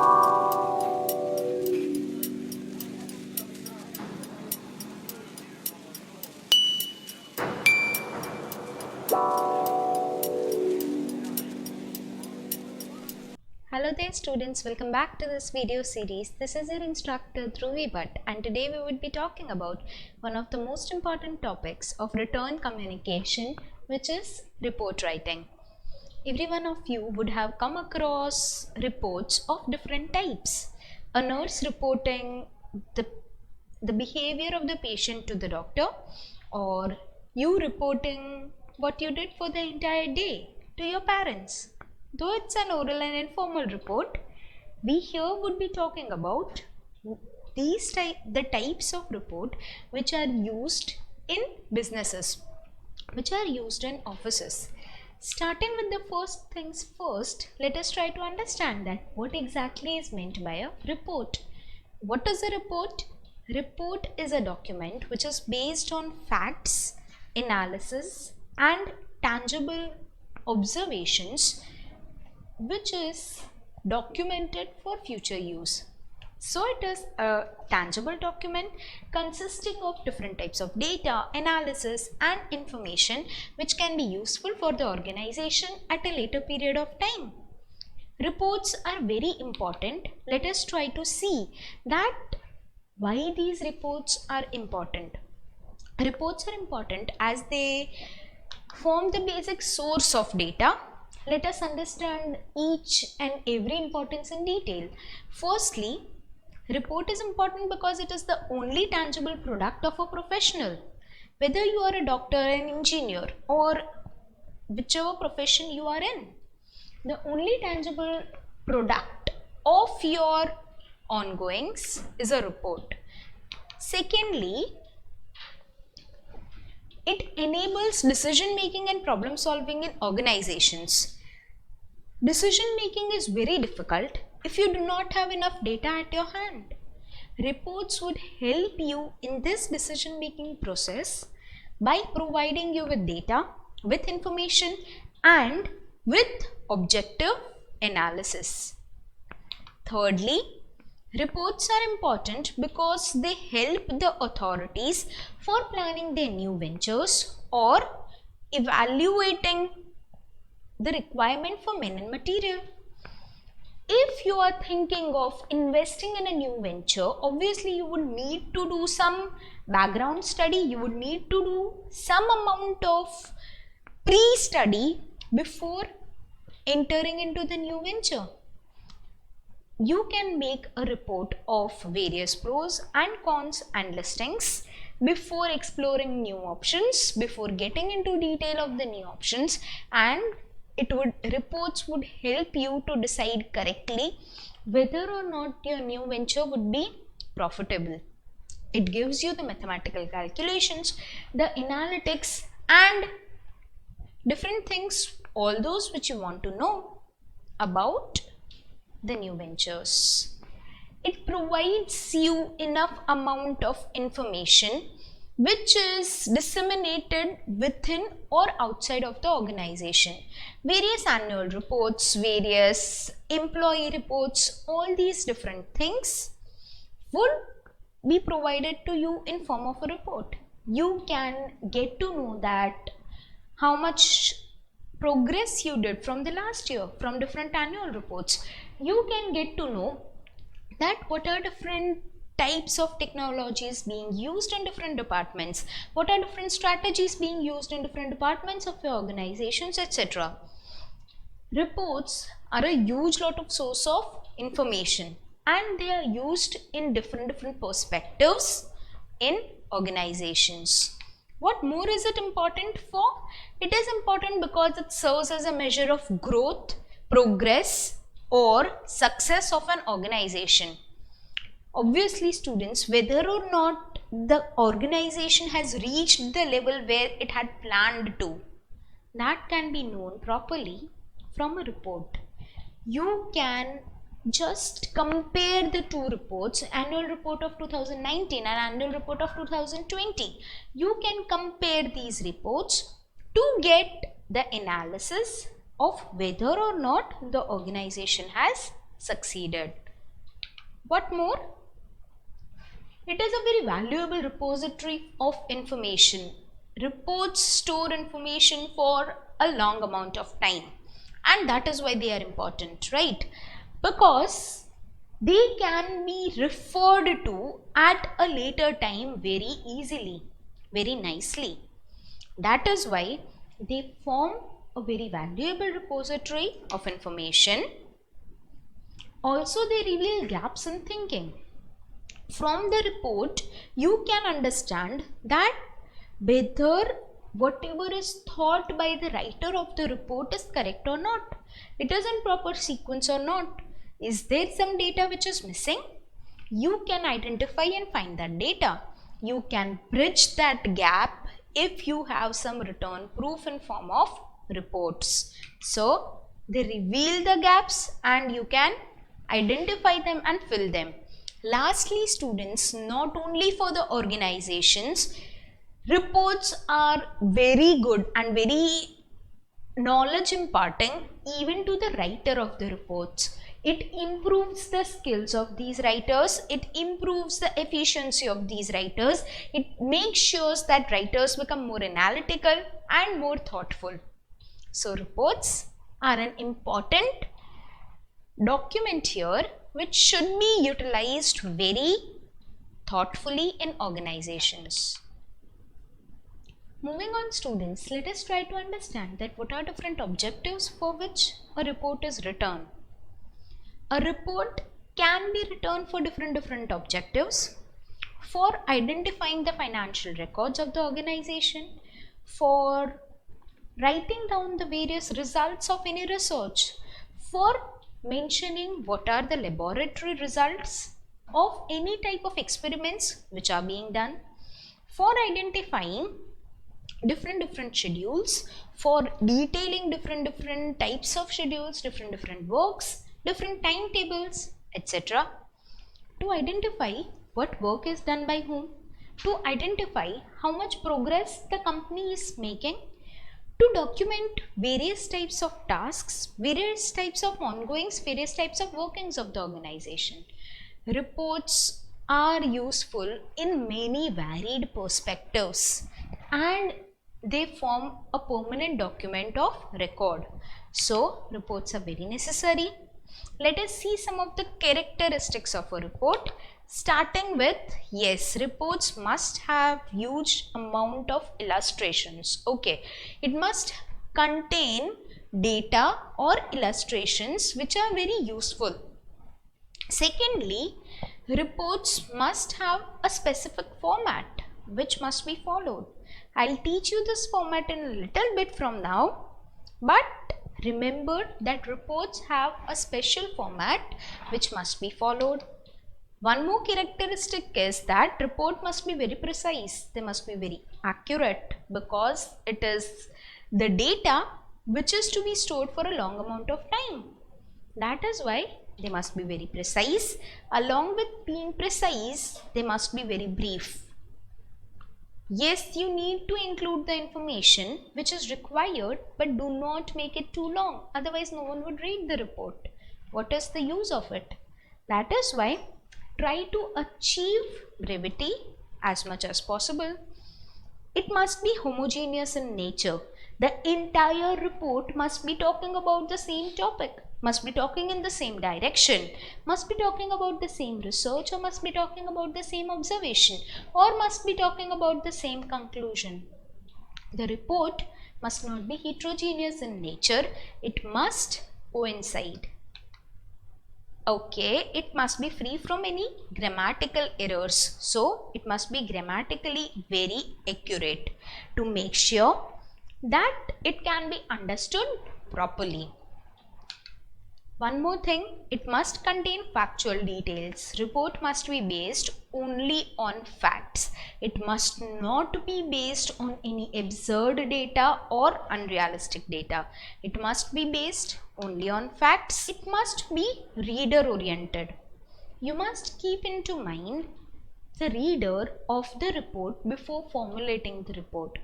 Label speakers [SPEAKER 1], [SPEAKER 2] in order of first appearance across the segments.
[SPEAKER 1] Hello there students, welcome back to this video series. This is your instructor Dhruvi Bhatt, and today we would be talking about one of the most important topics of written communication, which is report writing. Every one of you would have come across reports of different types. A nurse reporting the behavior of the patient to the doctor, or you reporting what you did for the entire day to your parents. Though it's an oral and informal report, we here would be talking about the types of report which are used in businesses, which are used in offices. Starting with the first things first, let us try to understand that what exactly is meant by a report. What is a report? Report is a document which is based on facts, analysis and tangible observations, which is documented for future use. So it is a tangible document consisting of different types of data, analysis and information which can be useful for the organization at a later period of time. Reports are very important. Let us try to see that why these reports are important. Reports are important as they form the basic source of data. Let us understand each and every importance in detail. Firstly, report is important because it is the only tangible product of a professional. Whether you are a doctor, an engineer or whichever profession you are in, the only tangible product of your ongoings is a report. Secondly, it enables decision making and problem solving in organizations. Decision making is very difficult if you do not have enough data at your hand. Reports would help you in this decision making process by providing you with data, with information and with objective analysis. Thirdly, reports are important because they help the authorities for planning their new ventures or evaluating the requirement for men and material. If you are thinking of investing in a new venture, obviously you would need to do some background study, you would need to do some amount of pre-study before entering into the new venture. You can make a report of various pros and cons and listings before exploring new options, before getting into detail of the new options, and reports would help you to decide correctly whether or not your new venture would be profitable. It gives you the mathematical calculations, the analytics and different things, all those which you want to know about the new ventures. It provides you enough amount of information which is disseminated within or outside of the organization. Various annual reports, various employee reports, all these different things would be provided to you in form of a report. You can get to know that how much progress you did from the last year from different annual reports. You can get to know that what are different types of technologies being used in different departments, what are different strategies being used in different departments of your organizations, etc. Reports are a huge lot of source of information and they are used in different perspectives in organizations. What more is it important for? It is important because it serves as a measure of growth, progress or success of an organization. Obviously students, whether or not the organization has reached the level where it had planned to, that can be known properly from a report. You can just compare the two reports, annual report of 2019 and annual report of 2020. You can compare these reports to get the analysis of whether or not the organization has succeeded. What more? It is a very valuable repository of information. Reports store information for a long amount of time, and that is why they are important, right? Because they can be referred to at a later time very easily, very nicely. That is why they form a very valuable repository of information. Also, they reveal gaps in thinking. From the report, you can understand that whether whatever is thought by the writer of the report is correct or not. It is in proper sequence or not. Is there some data which is missing? You can identify and find that data. You can bridge that gap if you have some return proof in form of reports. So they reveal the gaps and you can identify them and fill them. Lastly, students, not only for the organizations, reports are very good and very knowledge imparting even to the writer of the reports. It improves the skills of these writers, it improves the efficiency of these writers, it makes sure that writers become more analytical and more thoughtful. So reports are an important document here which should be utilized very thoughtfully in organizations. Moving on, students, let us try to understand that what are different objectives for which a report is written. A report can be written for different objectives: for identifying the financial records of the organization, for writing down the various results of any research, for mentioning what are the laboratory results of any type of experiments which are being done, for identifying different schedules, for detailing different types of schedules, different works, different timetables, etc. To identify what work is done by whom, to identify how much progress the company is making, to document various types of tasks, various types of ongoings, various types of workings of the organization. Reports are useful in many varied perspectives and they form a permanent document of record. So, reports are very necessary. Let us see some of the characteristics of a report. Starting with, yes, reports must have huge amount of illustrations. Okay, it must contain data or illustrations which are very useful. Secondly, reports must have a specific format which must be followed. I'll teach you this format in a little bit from now, but remember that reports have a special format which must be followed. One more characteristic is that report must be very precise. They must be very accurate because it is the data which is to be stored for a long amount of time. That is why they must be very precise. Along with being precise, they must be very brief. Yes, you need to include the information which is required, but do not make it too long. Otherwise, no one would read the report. What is the use of it? That is why try to achieve brevity as much as possible. It must be homogeneous in nature. The entire report must be talking about the same topic, must be talking in the same direction, must be talking about the same research, or must be talking about the same observation, or must be talking about the same conclusion. The report must not be heterogeneous in nature. It must coincide. Okay, it must be free from any grammatical errors. So, it must be grammatically very accurate to make sure that it can be understood properly. One more thing, it must contain factual details. Report must be based only on facts. It must not be based on any absurd data or unrealistic data. It must be based only on facts. It must be reader oriented. You must keep into mind the reader of the report before formulating the report,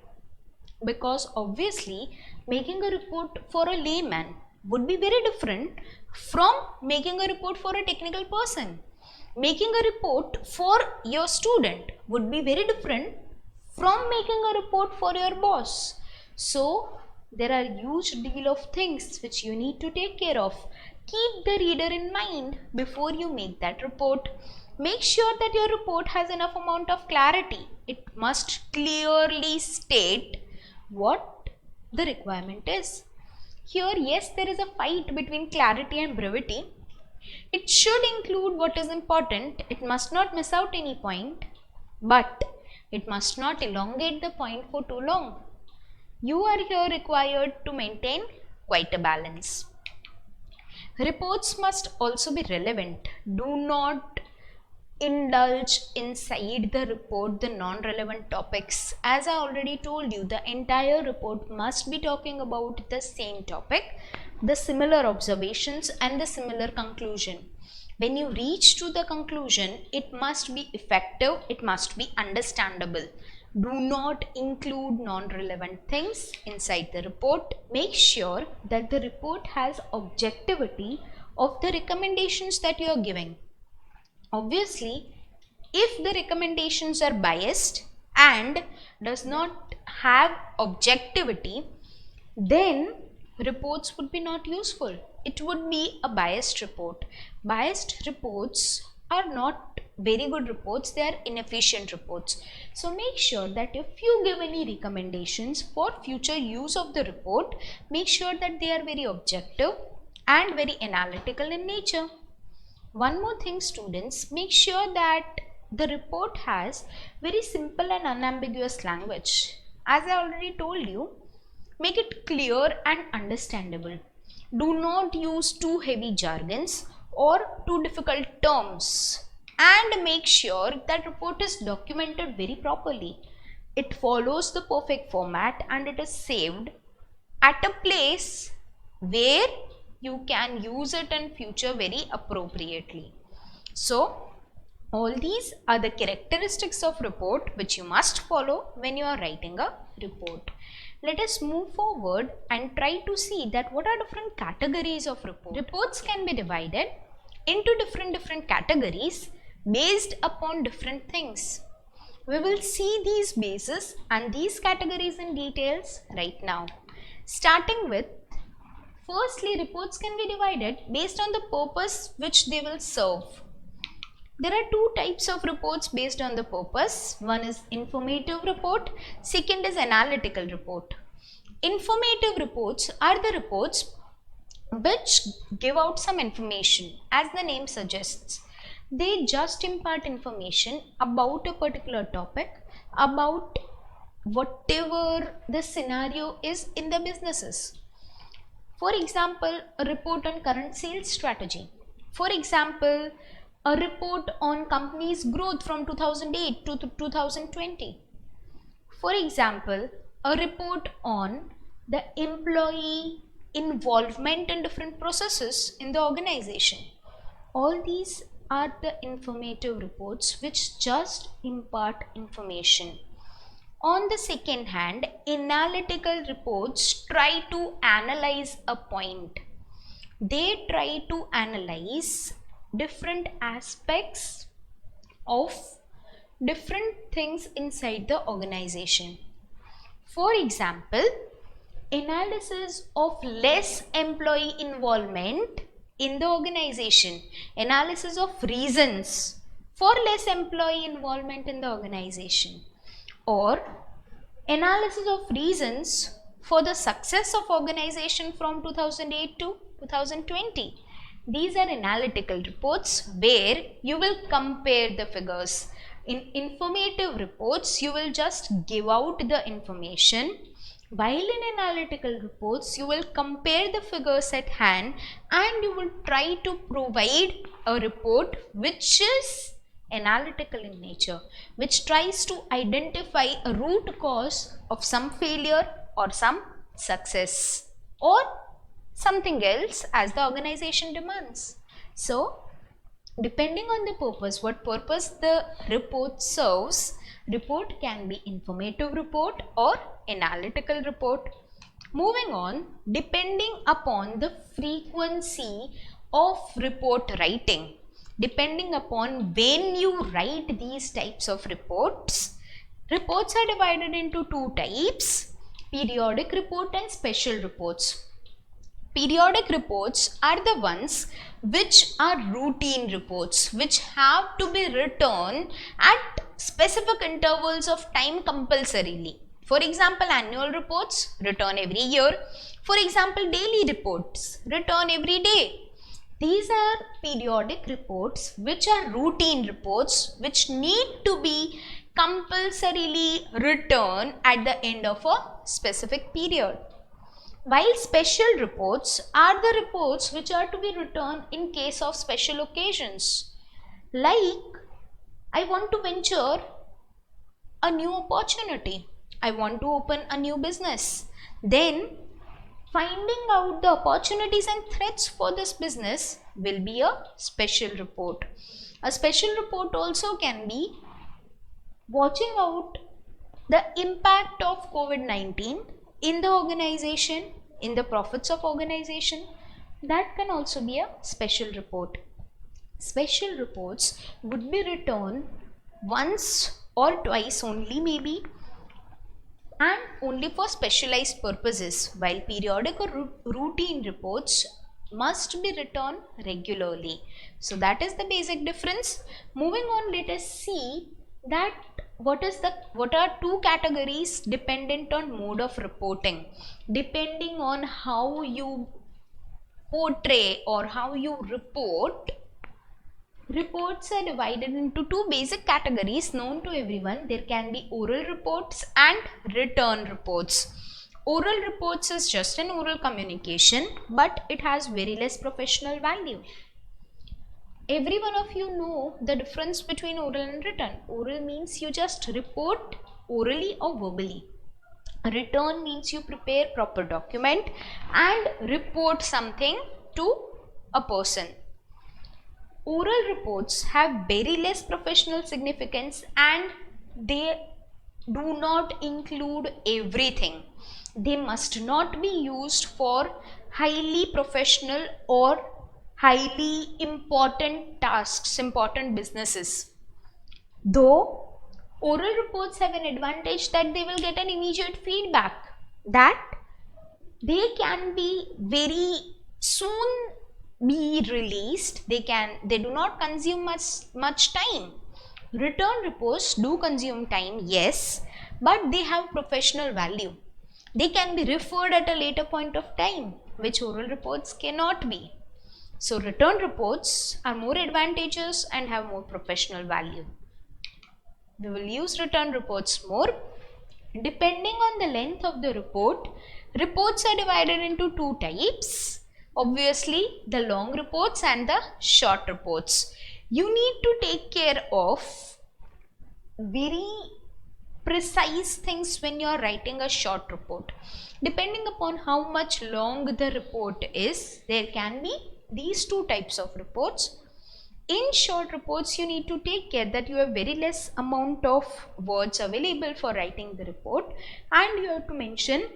[SPEAKER 1] because obviously making a report for a layman would be very different from making a report for a technical person. Making a report for your student would be very different from making a report for your boss. So there are huge deal of things which you need to take care of. Keep the reader in mind before you make that report. Make sure that your report has enough amount of clarity. It must clearly state what the requirement is. Here, yes, there is a fight between clarity and brevity. It should include what is important. It must not miss out any point, but it must not elongate the point for too long. You are here required to maintain quite a balance. Reports must also be relevant. Do not indulge inside the report the non-relevant topics. As I already told you, the entire report must be talking about the same topic, the similar observations and the similar conclusion. When you reach to the conclusion, it must be effective, it must be understandable. Do not include non-relevant things inside the report. Make sure that the report has objectivity of the recommendations that you are giving. Obviously, if the recommendations are biased and does not have objectivity, then reports would be not useful. It would be a biased report. Biased reports are not very good reports, they are inefficient reports. So make sure that if you give any recommendations for future use of the report, make sure that they are very objective and very analytical in nature. One more thing, students, make sure that the report has very simple and unambiguous language. As I already told you, make it clear and understandable. Do not use too heavy jargons or too difficult terms, and make sure that report is documented very properly. It follows the perfect format and it is saved at a place where you can use it in future very appropriately. So all these are the characteristics of report which you must follow when you are writing a report. Let us move forward and try to see that what are different categories of report. Reports can be divided into different categories based upon different things. We will see these bases and these categories in details right now. Starting with, firstly, reports can be divided based on the purpose which they will serve. There are two types of reports based on the purpose. One is informative report, second is analytical report. Informative reports are the reports which give out some information. As the name suggests, they just impart information about a particular topic, about whatever the scenario is in the businesses. For example, a report on current sales strategy. For example, a report on company's growth from 2008 to 2020. For example, a report on the employee involvement in different processes in the organization. All these are the informative reports which just impart information. On the second hand, analytical reports try to analyze a point. They try to analyze different aspects of different things inside the organization. For example, analysis of less employee involvement in the organization, analysis of reasons for less employee involvement in the organization, or analysis of reasons for the success of organization from 2008 to 2020. These are analytical reports where you will compare the figures. In informative reports, you will just give out the information, while in analytical reports, you will compare the figures at hand and you will try to provide a report which is analytical in nature, which tries to identify a root cause of some failure or some success or something else as the organization demands. So, depending on the purpose, what purpose the report serves, report can be informative report or analytical report. Moving on, depending upon the frequency of report writing, Depending upon when you write these types of reports, reports are divided into two types: periodic report and special reports. Periodic reports are the ones which are routine reports, which have to be written at specific intervals of time compulsorily. For example, annual reports return every year. For example, daily reports return every day. These are periodic reports which are routine reports which need to be compulsorily written at the end of a specific period. While special reports are the reports which are to be written in case of special occasions. Like, I want to venture a new opportunity. I want to open a new business. Then, finding out the opportunities and threats for this business will be a special report. A special report also can be watching out the impact of COVID-19 in the organization, in the profits of organization. That can also be a special report. Special reports would be written once or twice only maybe, and only for specialized purposes, while periodic or routine reports must be written regularly. So that is the basic difference. Moving on, let us see that what are two categories dependent on mode of reporting. Depending on how you portray or how you report, reports are divided into two basic categories known to everyone. There can be oral reports and written reports. Oral reports is just an oral communication, but it has very less professional value. Every one of you know the difference between oral and written. Oral means you just report orally or verbally. Written means you prepare proper document and report something to a person. Oral reports have very less professional significance and they do not include everything. They must not be used for highly professional or highly important tasks, important businesses. Though oral reports have an advantage that they will get an immediate feedback, that they can be very soon be released. They do not consume much time. Written reports do consume time, yes, but they have professional value. They can be referred at a later point of time, which oral reports cannot be. So written reports are more advantageous and have more professional value. We will use written reports more. Depending on the length of the report, reports are divided into two types. Obviously, the long reports and the short reports. You need to take care of very precise things when you are writing a short report. Depending upon how much long the report is, there can be these two types of reports. In short reports, you need to take care that you have very less amount of words available for writing the report and you have to mention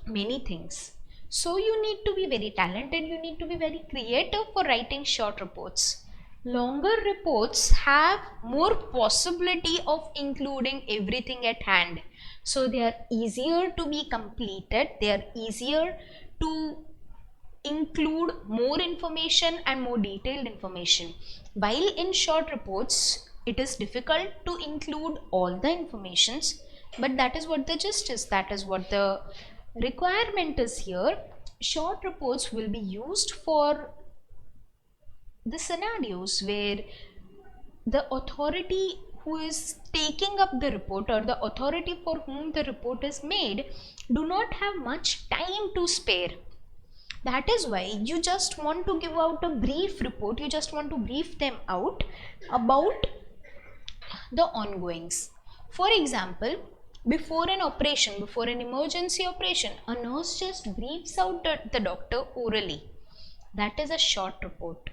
[SPEAKER 1] many things. So you need to be very talented, you need to be very creative for writing short reports. Longer reports have more possibility of including everything at hand. So they are easier to be completed, they are easier to include more information and more detailed information. While in short reports, it is difficult to include all the informations, but that is what the gist is, that is what the requirement is here. Short reports will be used for the scenarios where the authority who is taking up the report or the authority for whom the report is made do not have much time to spare. That is why you just want to give out a brief report, you just want to brief them out about the ongoings. For example, before an operation, before an emergency operation, a nurse just briefs out the doctor orally. That is a short report.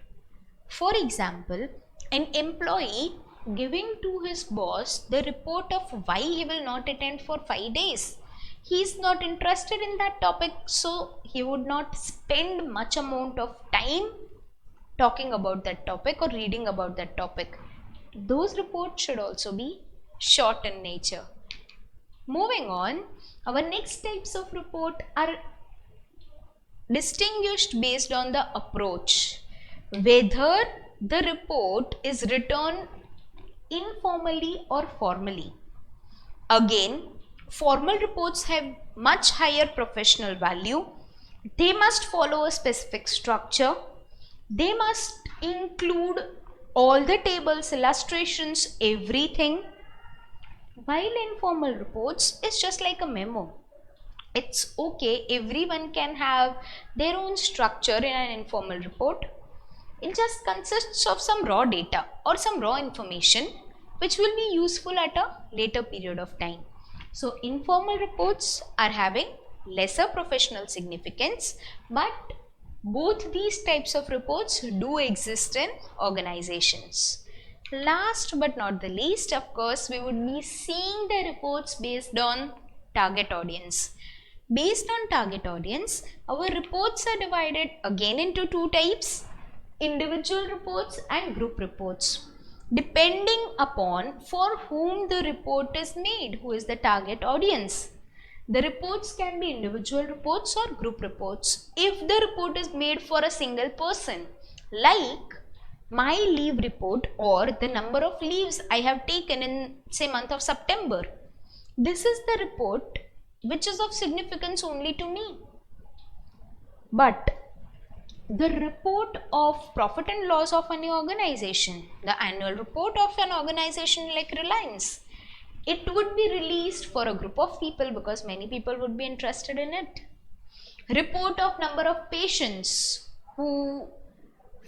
[SPEAKER 1] For example, an employee giving to his boss the report of why he will not attend for 5 days. He is not interested in that topic, so he would not spend much amount of time talking about that topic or reading about that topic. Those reports should also be short in nature. Moving on, our next types of report are distinguished based on the approach, whether the report is written informally or formally. Again, formal reports have much higher professional value. They must follow a specific structure. They must include all the tables, illustrations, everything. While informal reports is just like a memo. It's okay, everyone can have their own structure in an informal report. It just consists of some raw data or some raw information which will be useful at a later period of time. So informal reports are having lesser professional significance, but both these types of reports do exist in organizations. Last but not the least, of course, we would be seeing the reports based on target audience. Based on target audience, our reports are divided again into two types: individual reports and group reports, depending upon for whom the report is made, who is the target audience. The reports can be individual reports or group reports if the report is made for a single person, like my leave report or the number of leaves I have taken in, say, month of September. This is the report which is of significance only to me. But the report of profit and loss of any organization, the annual report of an organization like Reliance, it would be released for a group of people because many people would be interested in it. Report of number of patients who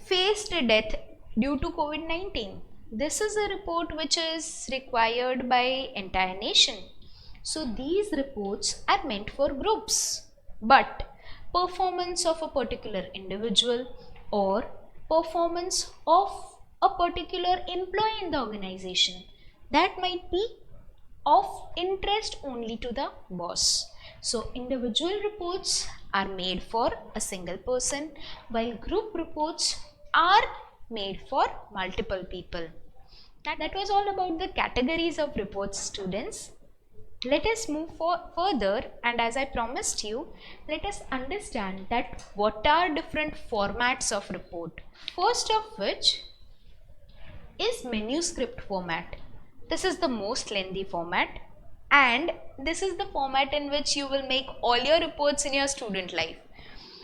[SPEAKER 1] faced a death due to COVID-19. This is a report which is required by entire nation. So these reports are meant for groups. But performance of a particular individual or performance of a particular employee in the organization, that might be of interest only to the boss. So individual reports are made for a single person, while group reports are made for multiple people. That was all about the categories of reports, students. Let us move further, and as I promised you, let us understand that what are different formats of report. First of which is manuscript format. This is the most lengthy format, and this is the format in which you will make all your reports in your student life.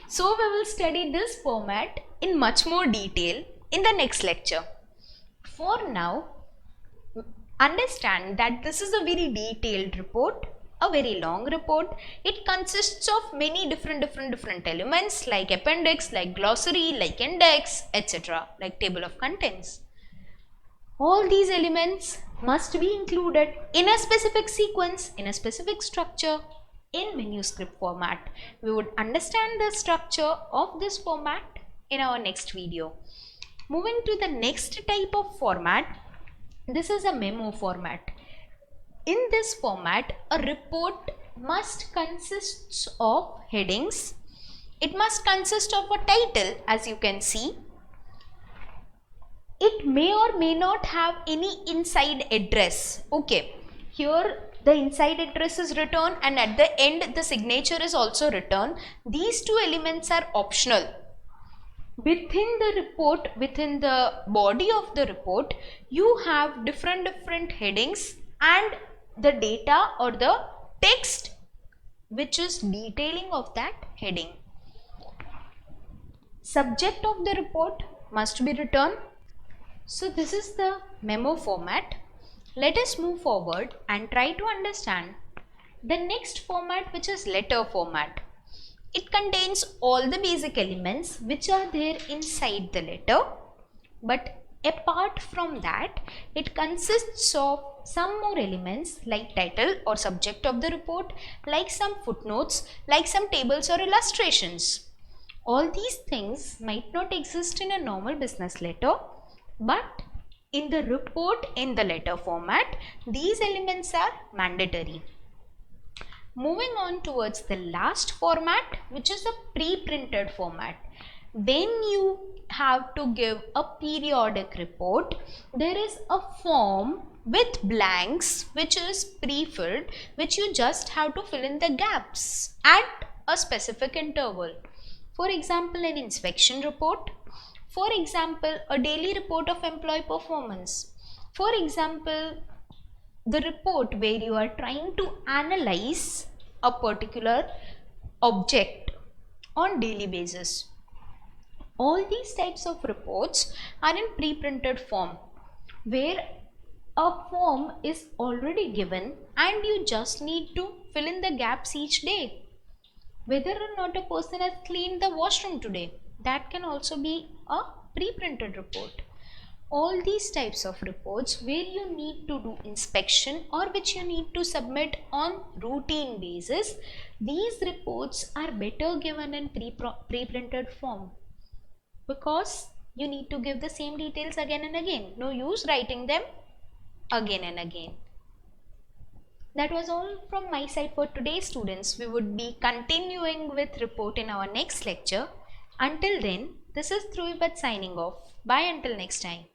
[SPEAKER 1] So we will study this format in much more detail in the next lecture. For now, understand that this is a very detailed report, a very long report. It consists of many different elements like appendix, like glossary, like index, etc., like table of contents. All these elements must be included in a specific sequence, in a specific structure, in manuscript format. We would understand the structure of this format in our next video. Moving to the next type of format, this is a memo format. In this format, a report must consist of headings. It must consist of a title, as you can see. It may or may not have any inside address. Okay, here the inside address is written and at the end the signature is also written. These two elements are optional. Within the report, within the body of the report, you have different headings and the data or the text which is detailing of that heading. Subject of the report must be written. So this is the memo format. Let us move forward and try to understand the next format, which is letter format. It contains all the basic elements which are there inside the letter, but apart from that, it consists of some more elements like title or subject of the report, like some footnotes, like some tables or illustrations. All these things might not exist in a normal business letter, but in the report in the letter format, these elements are mandatory. Moving on towards the last format, which is a pre-printed format. When you have to give a periodic report, there is a form with blanks which is pre-filled, which you just have to fill in the gaps at a specific interval. For example, an inspection report. For example, a daily report of employee performance. For example, the report where you are trying to analyze a particular object on daily basis. All these types of reports are in pre-printed form, where a form is already given and you just need to fill in the gaps each day. Whether or not a person has cleaned the washroom today, that can also be a pre-printed report. All these types of reports where you need to do inspection or which you need to submit on routine basis, these reports are better given in pre-printed form, because you need to give the same details again and again. No use writing them again and again. That was all from my side for today, students. We would be continuing with report in our next lecture. Until then, this is Dhruvi signing off. Bye until next time.